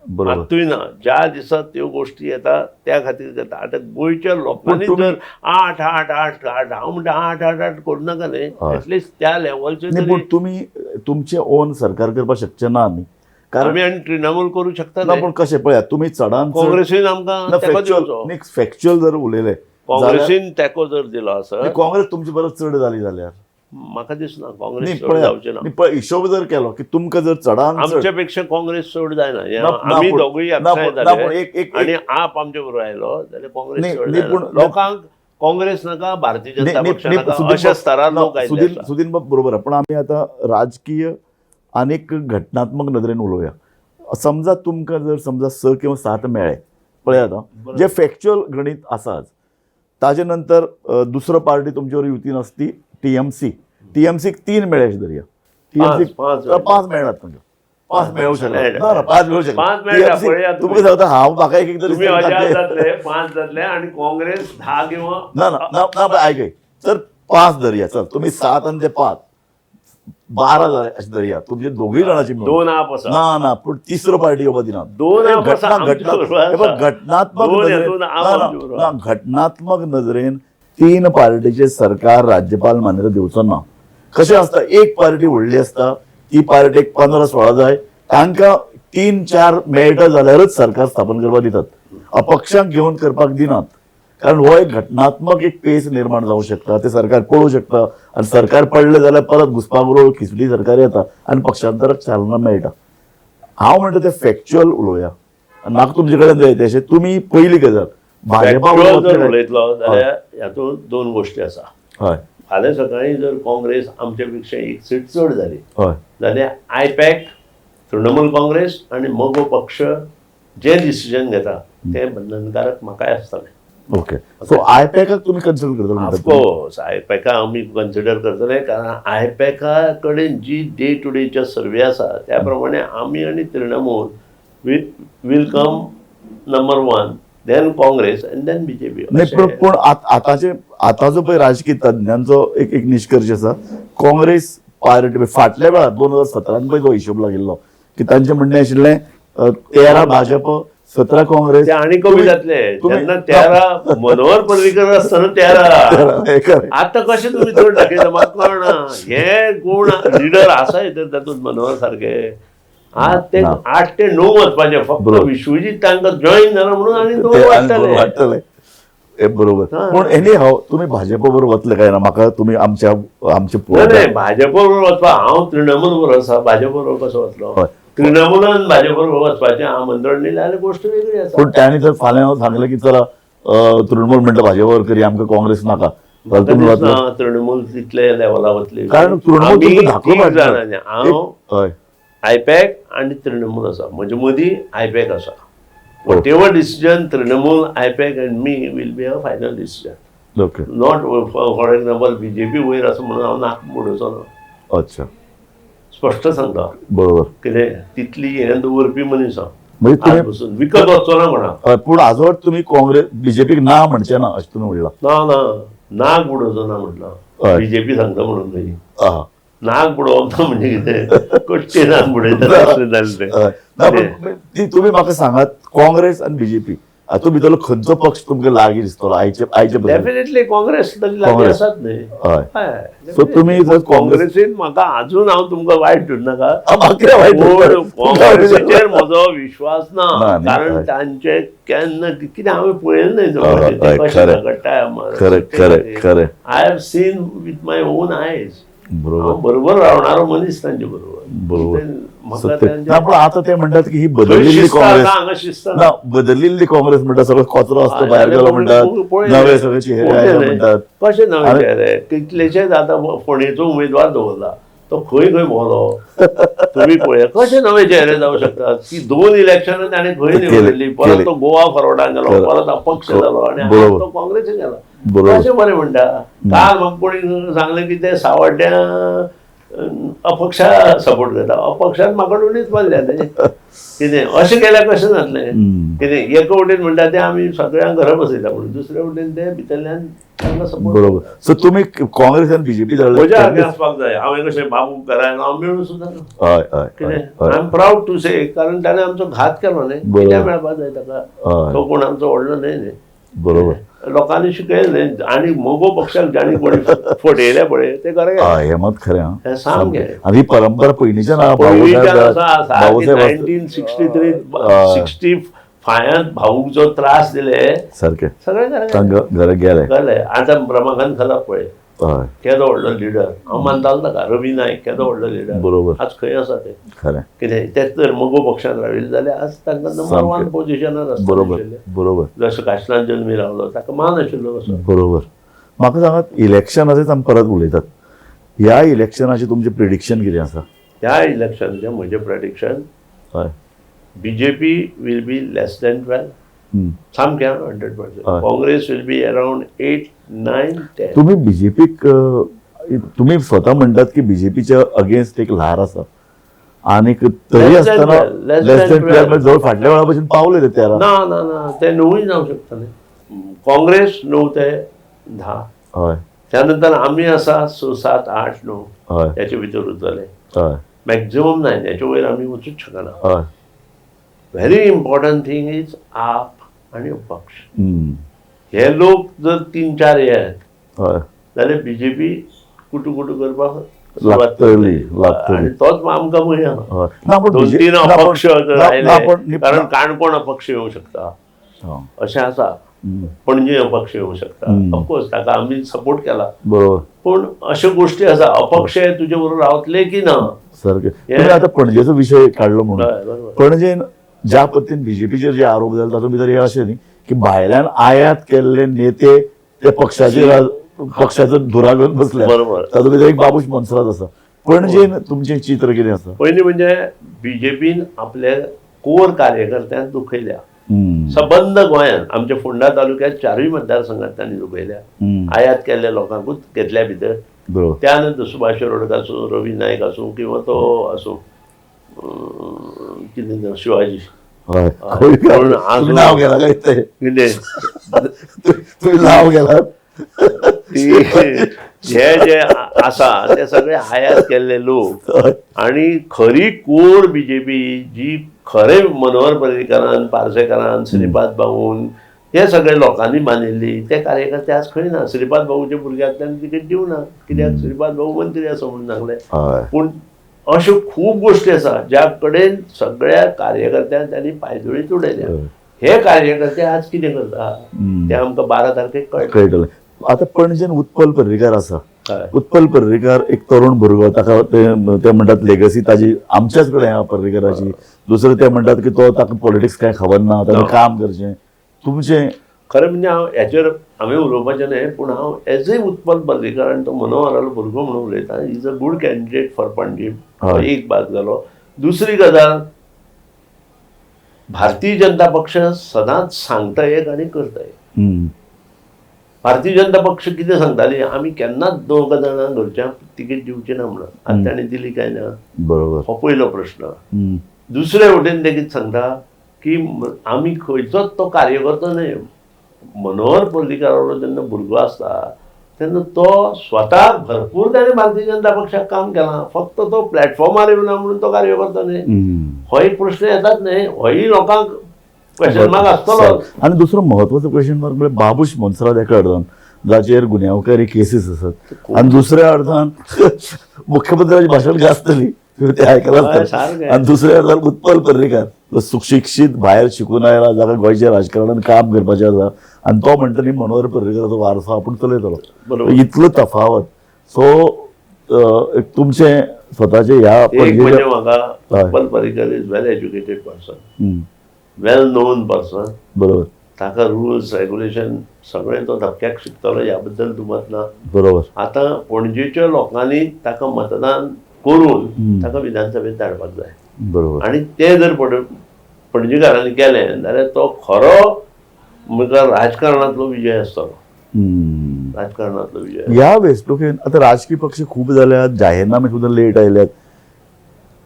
मात्तूय ना. ज्या दिसा त्यो गोश्टी येता त्या खातीर जाता. आतां गोंयच्या लोकांनी जर 8 हांव म्हणटा 8 करूं नाका न्ही, एटलिस्ट त्या लेवलचेर. पूण तुमी तुमचें ओन सरकार करपाक शकचे ना न्ही, कारण आमी आनी तृणमूल करूं शकता. पूण कशें पळयात, तुमी चडान काँग्रेसीन आमकां तेको दिवचो. फॅक्च्युअल जर उलयले, काँग्रेसीन तेको जर दिलो आसत, काँग्रेस तुमची परस चड जाली जाल्यार म्हाका दिसना काँग्रेस चड जावचें ना. हिशोब जर केलो की तुमकां जर चडान आमच्या पेक्षा काँग्रेस चड जायना. आमी दोगूय एकठांय जाले आनी आप आमचे बरोबर आयलो जाल्यार काँग्रेस चड जायना. लोकांक काँग्रेस नाका, भारतीय जनता पक्ष नाका, अशा स्तरार लोक आयले. सुदीन बाब बरोबर. पण आमी आतां राजकीय आनीक घटनात्मक नदरेन उलोवया. समजा तुमकां जर समजा 6 किंवा 7 मेळ्ळे, पळयात जे फॅक्च्युअल गणित आसाच, ताजे नंतर दुसरो पार्टी तुमचे युतीन आसती टीएमसीक 3 मेळ्ळे अशें धरया. टीएमसीक 5 मेळ्ळात तुमकां. 5 मेळूंक शकना. 5 मेळूंक शकना. तुमकां सांगता हांव म्हाका एक तरी 5 जातले आनी काँग्रेस 10 किंवा ना आयकय. तर 5 धरया. चल तुमी 7 आनी ते 5 12 जाले अशें धरया. तुमचे दोगूय जाणांची 2 आप आसा ना पूण तिसरो पार्टी येवपाक दिना. 2 आप आसा. घटनात्मक नजरेन 3 पार्टीचे सरकार राज्यपाल मान्यता दिवचो ना. कशें आसता, एक पार्टी व्हडली आसता, ती पार्टीक 15-16 जाय, तांकां 3-4 मेळटा जाल्यारच सरकार स्थापन करपाक दितात. अपक्षांक घेवन करपाक दिनात. कारण हो एक घटनात्मक एक पेस निर्माण जावंक शकता. ते सरकार पळोवंक शकता आनी सरकार पडलें जाल्यार परत घुसपागोळ खिचडी सरकार येता आनी पक्षांतराक चालना मेळटा. हांव म्हणटा ते फॅक्च्युअल उलोवया. म्हाका तुमचे कडेन जाय तशें तुमी पयली गजाल भाजपा उलयतलो जाल्यार हातूंत 2 गोश्टी आसा. हय. फाल्यां सकाळीं जर काँग्रेस आमच्या पेक्षा 1 सीट चड जाली जाल्यार आयपॅक, तृणमूल काँग्रेस आनी मगो पक्ष जे डिसिजन घेता ते बंधनकारक म्हाकाय आसतलें. ओके. सो आयपॅकाक तुमी कन्सिडर करता? ऑफकोर्स आयपॅका आमी कन्सिडर करतले, कारण आयपॅका कडेन जी डे टू डेच्या सर्वे आसा त्या प्रमाणे आमी आनी Trinamool will come number 1, then Congress and then BJP. पूण आतांचो पळय राजकीय तज्ञांचो एक निश्कर्श आसा, काँग्रेस पार्टी फाटल्या वेळार 2017 पळय तो हिशोब लागिल्लो की तांचे म्हणणें आशिल्लें 13 भाजप 17 काँग्रेस ते आणि कमी जातले तेन्ना 13 मनोहर पर्रीकर आसतना 13 आता कशें तुमी चड दाखयता म्हाका कळना. हे कोण लिडर आसाय तर तातूंत मनोहर सारखे आज ते 8 ते 9 वचपाचे फक्त विश्वजीत तांकां जॉईन जाला म्हणून आनी 2 वाडटले. बरोबर. पूण एनी हाव तुमी भाजप बरोबर वतले काय ना म्हाका तुमी आमचे नाही भाजप बरोबर वचपा हांव तृणमूल बरोबर आसा भाजप बरोबर कसो वतलो. तृणमूलान भाजप बरोबर वचपाचें आमंत्रण दिलें जाल्यार गोष्ट वेगळी आसा. पूण त्यांनी जर फाल्यां सांगलें की चला तृणमूल म्हणटा भाजप बरोबर करी आमकां काँग्रेस नाका तृणमूल तितले लेवला वतले कारण तृणमूल हांव आयपॅक आणि तृणमूल आसा म्हणजे मदीं आयपॅक आसा. whatever decision Trinamool, IPAC and me will be a final decision. Okay. Not for example BJP वयर असं म्हणून हांव नाक मोडचो ना. अच्छा. स्पश्ट सांगता. बरोबर. कितें तितली हें दवरपी मनीस हांव. म्हणजे तुम्ही विकत वचचो ना कोणाक. पूण आजवर तुम्ही काँग्रेस बीजेपीक ना म्हणचे ना अशें तुमी म्हणलां. ना नाक बुडोवचो ना म्हटलं. बीजेपी सांगता म्हणून थंय. नाक बुडोवप ना म्हणजे कितें कट्टे नाक बुडयता अशें जालें तें. तुम्ही म्हाका सांगात काँग्रेस आनी बीजेपी हातूंत भितरलो खंयचो पक्ष तुमकां लागीं दिसतलो आयचे डेफिनेटली काँग्रेस तरी लागीं आसात न्ही. सो तुमी जर काँग्रेसीन म्हाका अजून हांव तुमकां वायट धरून नाका. काँग्रेसीचेर काँग्रेसीचेर म्हजो विश्वास ना कारण तांचे केन्ना कितें हांवें पळयलें न्हय कशें झगडटाय. I have seen with my own eyes. बरोबर रावणारो मनीस तांचे बरोबर. पण आता ते म्हणतात की ही बदललेली काँग्रेस ना बदललेली काँग्रेस म्हणतात सगळं कचरो असतो भायर गेलो म्हणतात नवे सगळे चेहरे म्हणतात. कशें नवे चेहरे कितलेशेच आतां फोंडेचो उमेदवार दवरला तो खंय बोलो तुमी पळया कशे नवे चेहरे जावं शकतात की 2 इलेक्शनां ताणें खंय निवडली परत तो गोवा फॉरवर्डान गेलो परत अपक्ष जालो आनी तो काँग्रेसीन गेलो कशें बरें म्हणटा. काल म्हाका कोणी सांगलें की ते सावड्ड्या अपक्षा सपोर्ट करता अपक्षान म्हाका दोनीच मारल्या तेजे कितें अशें केल्यार कशें जातलें. कितें एका वटेन म्हणटा ते आमी सगळ्यांक घरा बसयता म्हणून दुसऱ्या वटेन ते भितरल्यान तांकां सपोर्ट. बरोबर. सो तुमी काँग्रेस आनी बीजेपी म्हज्या आगे आसपाक जाय. हांवें कशें बाबू करायन हांव मेळूं सुद्दां ना. कितें आय एम प्राऊड टू से कारण ताणें आमचो घात केलो न्ही कित्याक मेळपाक जाय ताका. तो कोण आमचो व्हडलो न्हय न्ही. बरोबर. लोकांनी शिकयलें आनी मोगो पक्षाक जाणी कोणी फटयले पळय ते खरें हें मात खरें हें सामकें. आनी परंपरा पयलींच्यान 1965 भाऊक जो त्रास दिले सारकें सगळें घरा गेले. आतां रमाकांत खलाप पळय केदो व्हडलो लिडर हांव मानतालो ताका. रवी नायक केदो व्हडलो लिडर बरोबर आज खंय आसा ते खरें. कितें तेच जर मोगो पक्षान राविल्ले जाल्यार आज तांकां नंबर 1 पोजिशनार आसता. बरोबर. जसो काशनान जल्मी रावलो ताका मान आशिल्लो कसो. बरोबर. म्हाका सांगात इलेक्शनाचेच आमी परत उलयतात. ह्या इलेक्शनाचें तुमचें प्रिडिक्शन कितें आसा? ह्या इलेक्शनाचें म्हजें प्रेडिक्शन हय BJP will be less than 12. सामकें 100%. Congress will be around 8, 9, 10. तुम्ही बीजेपीक तुम्ही स्वतः म्हणतात की बीजेपीच्या अगेन्स्ट एक ल्हार आसा आणि तरी असताना लेस दॅन 12 जवळ फाटल्या वेळा पासून पावले ते 13. ना ते 9 जावं शकताले. काँग्रेस 9 ते 10. हय. त्यानंतर आमी आसा 6, 7, 8, 9 हय याच्या भितर उरतले. हय. मॅक्झिमम 9 याच्या वयर आमी वचूच शकना. हय. व्हेरी इम्पॉर्टंट थिंग इज आप आणि अपक्ष. हे लोक जर 3-4 येत जाल्यार बीजेपी कुटू करपाक लागतली आणि तोच आमकां भंय. 2-3 अपक्ष कारण काणकोण अपक्ष येवं शकता अशें आसा. पणजे अपक्ष येवं शकता. ऑफकोर्स ताका आमी सपोर्ट केला बरोबर. पूण अश्यो गोश्टी आसा अपक्ष तुजे बरोबर रावतले की ना सारकें. आता पणजेचो विशय काडलो म्हणून पणजेन ज्या पद्दतीन बीजेपीचेर जे आरोप जाले तातूंत भितर हे अशें न्ही की भायल्यान आयात केल्ले नेते ते पक्षाचो धुरा घेवन बसले. तातूंत भितर एक बाबूश मनसरात आसा. पणजेन तुमचें चित्र कितें आसा? पयलीं म्हणजे बीजेपीन आपल्या कोर कार्यकर्त्यांक दुखयल्या. सबंद गोंयांत आमच्या फोंडा तालुक्यात 4 मतदारसंघात तांणी दुखयल्या. आयात केल्ल्या लोकांकूच घेतल्या भितर. त्यानंतर सुभाष शिरोडकर आसूं रवी नायक आसूं किंवा तो आसूं कितें शिवाजी नाव गेला ती जे आसा ते सगळे आयात केल्ले लोक आणि खरी कोर बीजेपी जी खरे मनोहर पर्रीकरान, पार्सेकरान, श्रीपाद भाऊन हे सगळे लोकांनी बांदिल्ली ते कार्यकर्ते आज खंय ना. श्रीपाद भाऊच्या भुरग्यांतल्यान तिकेट दिवना, कित्याक श्रीपाद भाऊ मंत्री आसा म्हणून सांगले. पूण अश्यो खूब गोष्टी आसा ज्या कडेन सगळ्या कार्यकर्त्यांक त्यांनी पायदळीत उडयल्या. हे कार्यकर्ते आज कितें करता ते आमकां 12 तारखेक कळटलें. आता पणजेन उत्पल पर्रीकार आसा. उत्पल पर्रीकार एक तरुण भुरगो, ताका ते म्हणटात लेगसी ताजी आमच्याच कडेन आहा पर्रीकाराची. दुसरे ते म्हणटात की तो ताका पॉलिटिक्स कांय खबर ना, ताणें काम करचें. तुमचें खरें म्हणजे हांव हेचेर हांवें उलोवपाचें न्हय, पूण हांव एज ए उत्पल पर्रीकार आनी तो मनोहरालो भुरगो म्हणून उलयता. Is a good candidate for Panaji. एक बात जालो. दुसरी गजाल, भारतीय जनता पक्ष सदांच सांगता एक आनी करता एक. भारतीय जनता पक्ष कितें सांगताली, आमी केन्नाच 2 जाणां घरच्यांक तिकेट दिवची ना म्हणून. आनी ताणें दिली काय ना. बरोबर. हो पयलो प्रश्न. दुसरे वटेन ते कितें सांगता की आमी खंयचोच तो कार्यकर्तो न्हय. मनोहर पर्रीकारालो जेन्ना भुरगो आसता तेन्ना तो स्वताक भरपूर ताणें भारतीय जनता पक्षाक काम केलां. फक्त तो प्लॅटफॉर्मार येवना म्हणून तो कार्यकर्तो न्हय. हो एक प्रश्न येतात न्हय. होय लोकांक क्वेश्चन मार्क आसतलो. आनी दुसरो महत्वाचो क्वेश्चन मार्क म्हणजे बाबूश मोन्सरात एका अर्दान जाचेर गुन्यांवकारी केसीस आसात. आनी दुसऱ्या अर्दान मुख्यमंत्र्याची भाशण आसतली ते आयकलां. आनी दुसऱ्या अर्दान उत्पल पर्रीकार सुशिक्षीत भायर शिकून आयला, जाका गोंयच्या राजकारणान काम करपाचें आसा, आनी तो म्हणटा न्ही मनोहर पर्रीकाराचो वारसो आपूण चलयतलो. इतलो तफावत. सो तुमचे स्वताचे ह्या Utpal Parrikar is well educated person, well non person. बरोबर. ताका रुल्स रेग्युलेशन सगळें तो धपक्याक शिकतलो ह्या बद्दल दुमत ना. बरोबर. आतां पणजेच्या लोकांनी ताका मतदान करून ताका विधानसभेत धाडपाक जाय. बरोबर. आनी ते जर पणजेकारांनी केलें जाल्यार तो खरो मुखार राजकारणांतलो विजय आसतलो. राजकारणांतलो विजय. ह्या वेंचणुकेन आतां राजकीय पक्ष खूब जाल्यात, जाहीरनामे सुद्दां लेट आयल्यात.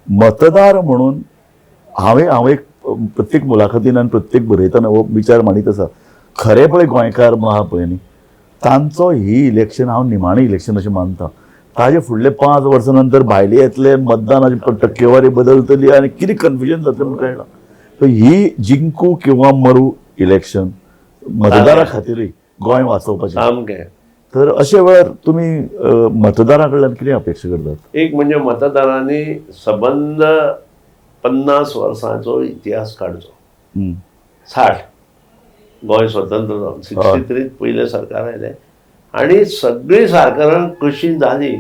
मतदार म्हणून हांवें एक प्रत्येक मुलाखतीन आनी प्रत्येक बरयतना हो विचार मांडीत आसा, खरे पळय गोंयकार म्हणून आहा पळय न्ही, तांचो ही इलेक्शन हांव निमाणें इलेक्शन अशें मानतां. ताजे फुडले 5 वर्सां नंतर भायले येतले, मतदानाची टक्केवारी बदलतली आनी कितें कन्फ्युजन जातलें म्हणून कळना. तर ही जिंकू किंवा मरू इलेक्शन मतदारा खातीरय गोंय वाचोवपाचें सामकें. तर अशे वेळार तुमी मतदारा कडल्यान कितें अपेक्षा करतात? एक म्हणजे मतदारांनी सबंद 50 वर्सांचो इतिहास काडचो. 60 गोंय स्वतंत्र जावन 63 पयलें सरकार आयलें आनी सगळीं सरकारां कशी जाली,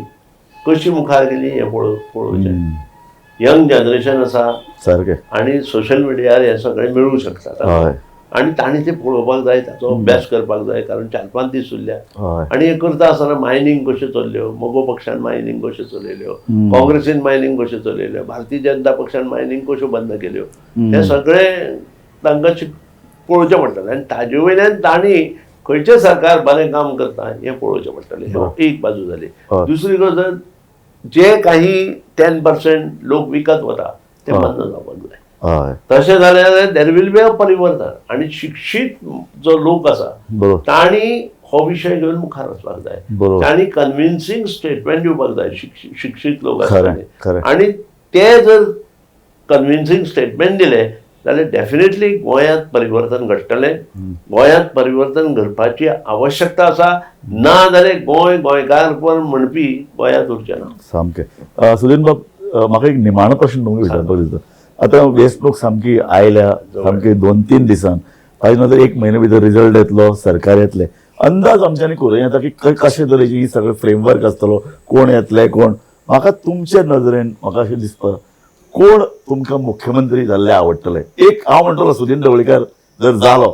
कशी मुखार गेली हें पळोवचें. यंग जनरेशन आसा सारकें आनी सोशल मिडियार हें सगळें मेळूंक शकता. आनी तांणी तें पळोवपाक जाय, ताचो अभ्यास करपाक जाय. कारण 4-5 दीस उरल्या. आनी हें करता आसतना मायनींग कश्यो चल्ल्यो, मोगो पक्षान मायनींग कश्यो चलयल्यो, काँग्रेसीन मायनींग कश्यो चलयल्यो, भारतीय जनता पक्षान मायनींग कश्यो बंद केल्यो, हें सगळें तांकां पळोवचें पडटलें. आनी ताजे वयल्यान तांणी खंयचें सरकार बरें काम करता हें पळोवचें पडटलें. एक बाजू जाली. दुसरी गजाल, जे काही 10% लोक विकत वता ते बंद जावपाक जाय. तशें जालें जाल्यार देर वील बी अ परिवर्तन. आनी शिक्षीत जो लोक आसा तांणी हो विशय घेवन मुखार वचपाक जाय. तांणी कन्विन्सिंग स्टेटमेंट दिवपाक जाय शिक्षीत लोक आसता. आनी ते जर कन्विन्सिंग स्टेटमेंट दिले जाल्यार डेफिनेटली गोंयांत परिवर्तन घडटलें. गोंयांत परिवर्तन घडपाची आवश्यकता आसा. ना जाल्यार गोंयकार म्हणपी गोंयांत उरचें ना. सामकें. सुदीन बाब, म्हाका एक निमाणो प्रश्न तुमकां विचारपाक दिसता. आतां वेंचणूक सामकी आयल्या, सामकी 2-3 दिसान, ताजे नंतर 1 म्हयने भितर रिजल्ट येतलो, सरकार येतलें. अंदाज आमच्यांनी करूं येता की कशे तरेची ही सगळें फ्रेमवर्क आसतलो, कोण येतले कोण. म्हाका तुमचे नजरेन म्हाका अशें दिसता कोण तुमकां मुख्यमंत्री जाल्ले आवडटले. एक हांव म्हणटलो सुदीन ढवळीकर जर जालो,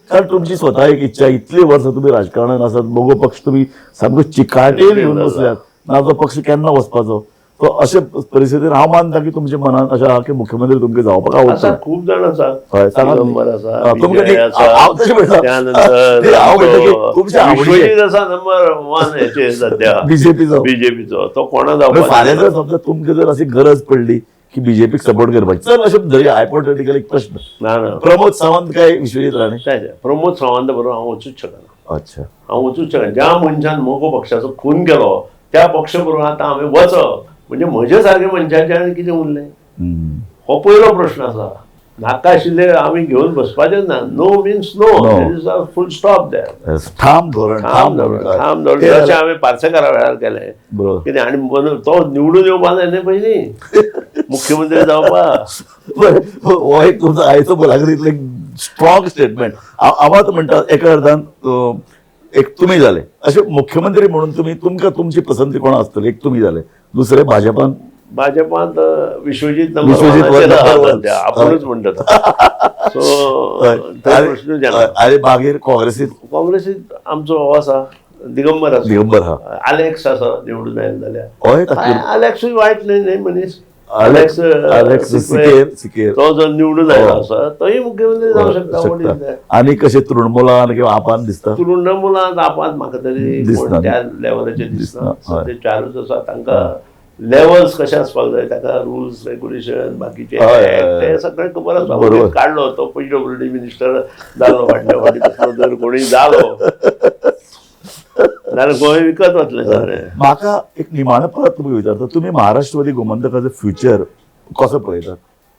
कारण तुमची स्वता एक इच्छा, इतली वर्सां तुमी राजकारणांत आसात, मोगो पक्ष तुमी सामको चिकाटेन येवन बसल्यात, ना तो पक्ष केन्ना वचपाचो. तो अशे परिस्थितीन हांव मानता की तुमच्या मनान अशें आहा की मुख्यमंत्री तुमकां जावपाक आवडटा. खूब जाण आसा. बीजेपीचो तो कोणा जावपाक. फाल्यां जर समजा तुमकां जर अशी गरज पडली की बीजेपीक सपोर्ट करपाची, चल अशें धरया हायपोथेटिकल एक प्रश्न, ना प्रमोद सावंत काय विश्वजीत राणे? प्रमोद सावंत बरोबर हांव वचूच शकना. अच्छा. हांव वचूंक शकना. ज्या मनशान मोगो पक्षाचो खून केलो त्या पक्ष बरोबर आतां हांवें वचप म्हणजे म्हजे सारके मनशाचें आनी कितें उरलें. हो पयलो प्रश्न आसा. नाका आशिल्ले आमी घेवन बसपाचेच ना. No means no. Full stop there. ठाम धोरण, ठाम धोरण. ठाम धोरण. जशें हांवें पार्सेकारा वेळार केलें कितें आनी तो निवडून येवपा जाय न्ही पयलीं मुख्यमंत्री जावपाक. हो एक तुमचो आयचो मुलाखतींतलो एक स्ट्रॉंग स्टेटमेंट. हांव आतां म्हणटा एका अर्थान एक तुमी जाले अशे मुख्यमंत्री म्हणून तुमकां तुमची पसंती कोण आसतली. एक तुमी जाले, दुसरे भाजपांत विश्वजीत आपूणच म्हणटात. सो प्रश्न आनी मागीर काँग्रेसीत आमचो हो आसा दिगंबर आसा, अलेक्स आसा निवडून आयले जाल्यार. अलेक्सूय वायट न्ही मनीस. अलेक्स सिकेर तो जर निवडून आयलो आसा तोय मुख्यमंत्री जावंक शकता. आनी कशें तृणमुलान किंवा आपान दिसता. तृणमुलांत आपात म्हाका तरी त्या लेवलाचेर दिसना. ते चारूच आसा. तांकां लेवल्स कशे आसपाक जाय, ताका रुल्स रेग्युलेशन बाकीचे ते सगळें खबर आसा. काडलो तो PWD मिनिस्टर जालो फाटल्या फाटी. तसलो जर कोणी जालो जाल्यार गोंय विकत वतलें सगळें. म्हाका एक निमाणें परत तुमी विचारता, तुमी महाराष्ट्रवादी गोमंतकाचो फ्युचर कसो पळयतात.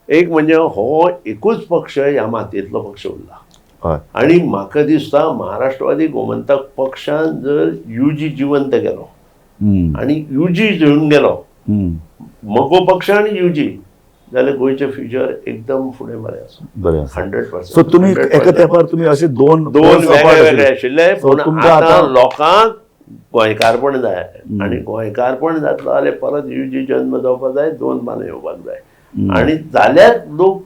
एक म्हणजे हो एकूच पक्ष ह्या मातयेंतलो पक्ष उरला. आनी म्हाका दिसता महाराष्ट्रवादी गोमंतक पक्षान जर UG जिवंत केलो आनी UG घेवन गेलो मगो पक्ष आनी UG जाल्यार गोंयचें फ्युचर एकदम फुडें बरें आसा. 100%. सो तुमी एका तेंपार तुमी अशे दोन वेगळे आशिल्ले. पूण आतां लोकांक गोंयकारपण जाय आनी गोंयकारपण जातलो जाल्यार परत UG जन्म जावपाक जाय, 2 बांदो येवपाक जाय आनी जाल्यार लोक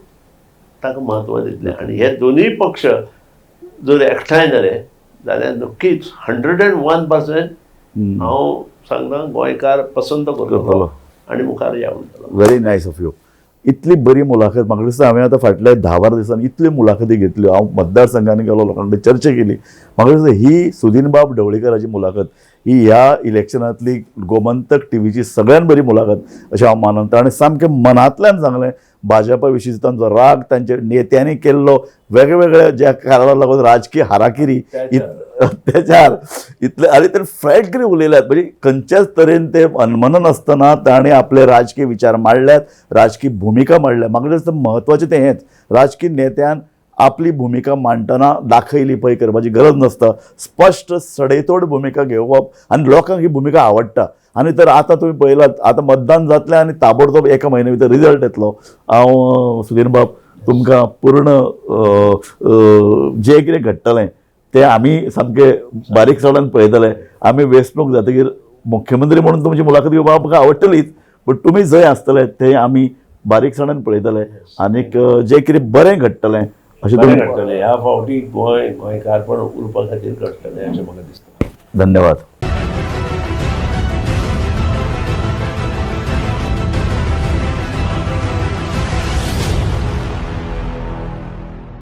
ताका म्हत्व दितले. आनी हे दोनूय पक्ष जर एकठांय जाले जाल्यार नक्कीच 101% हांव सांगता गोंयकार पसंत करतलो आनी मुखार या म्हणटलो. Very nice of you. इतली बरी मुलाखत म्हाका दिसता हांवें आतां फाटल्या 10-12 दिसांनी इतल्यो मुलाखती घेतल्यो. हांव मतदारसंघांनी गेलो, लोकां कडेन चर्चा केली. म्हाका दिसता ही सुदीन बाब ढवळीकराची मुलाखत ही ह्या इलेक्शनांतली गोमंतक टीव्हीची सगळ्यान बरी मुलाखत अशें हांव मानता. आनी सामकें मनांतल्यान सांगलें भाजपा विशीं तांचो राग, तांच्या नेत्यांनी केल्लो वेगवेगळ्या ज्या कारणाक लागून राजकीय हाराकिरी त्याच्यार इतले आनी ते फ्रँकली उलयल्यात. म्हणजे खंयच्याच तरेन ते अनमन नासतना ताणें आपले राजकीय विचार मांडल्यात, राजकीय भुमिका मांडल्या. म्हाका दिसता म्हत्वाचें तें हेंच, राजकीय नेत्यान आपली भुमिका मांडटना दाखयली पळय करपाची गरज नासता. स्पश्ट सडेतोड भुमिका घेवप आनी लोकांक ही भुमिका आवडटा. आनी तर आतां तुमी पळयलात आतां मतदान जातलें आनी ताबडतोब एका म्हयन्या भितर रिजल्ट येतलो. हांव सुदीन बाब तुमकां पूर्ण जें कितें घडटलें तें आमी सामकें बारीकसाणान पळयतले. आमी वेंचणूक जातकीर मुख्यमंत्री म्हणून तुमची मुलाखत घेवपाक म्हाका आवडटलीच, पूण तुमी जंय आसतले तें आमी बारीकसाणान पळयतले आनीक जें कितें बरें घडटलें अशें तुमी घडटलें. ह्या फावटी गोंयकारपण उरपा खातीर घडटलें अशें म्हाका दिसता. धन्यवाद.